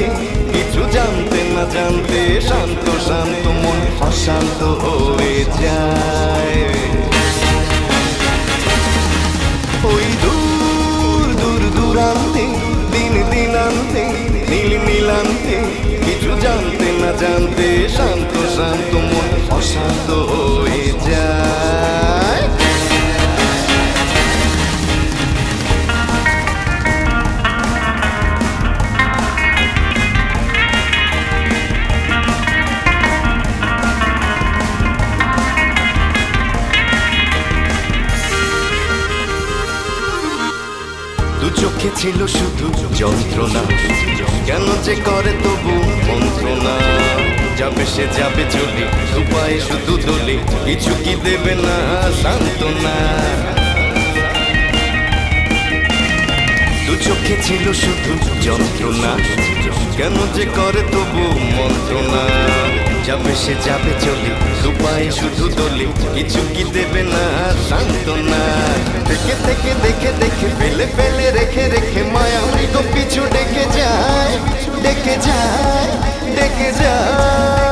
জানতে কিছু জানতে না জানতে শান্ত শান্ত মন অশান্ত হয়ে যায়। ওই দূর দূর দূরান্তে দিন দিনান্তে নীল নীলান্তে কিছু জানতে না জানতে শান্ত শান্ত মন অশান্ত হয়ে যায়। দু চোখে ছিল শুধু যন্ত্রণা, কেন যে করে তবু মন্ত্রণা। যাবে সে যাবে চলে, উপায় শুধু দোলে, কিছু কি দেবে না সান্ত্বনা। দু চোখে ছিল শুধু যন্ত্রণা, কেন যে করে তবু মন্ত্রণা। যাবে সে যাবে চলে, উপায় শুধু দোলে, কিছু কি দেবে না সান্ত্বনা। থেকে থেকে দেখে দেখে ফেলে ফেলে রেখে রেখে মায়া মৃগ পিছু ডেকে যায়, ডেকে যায়, ডেকে যায়।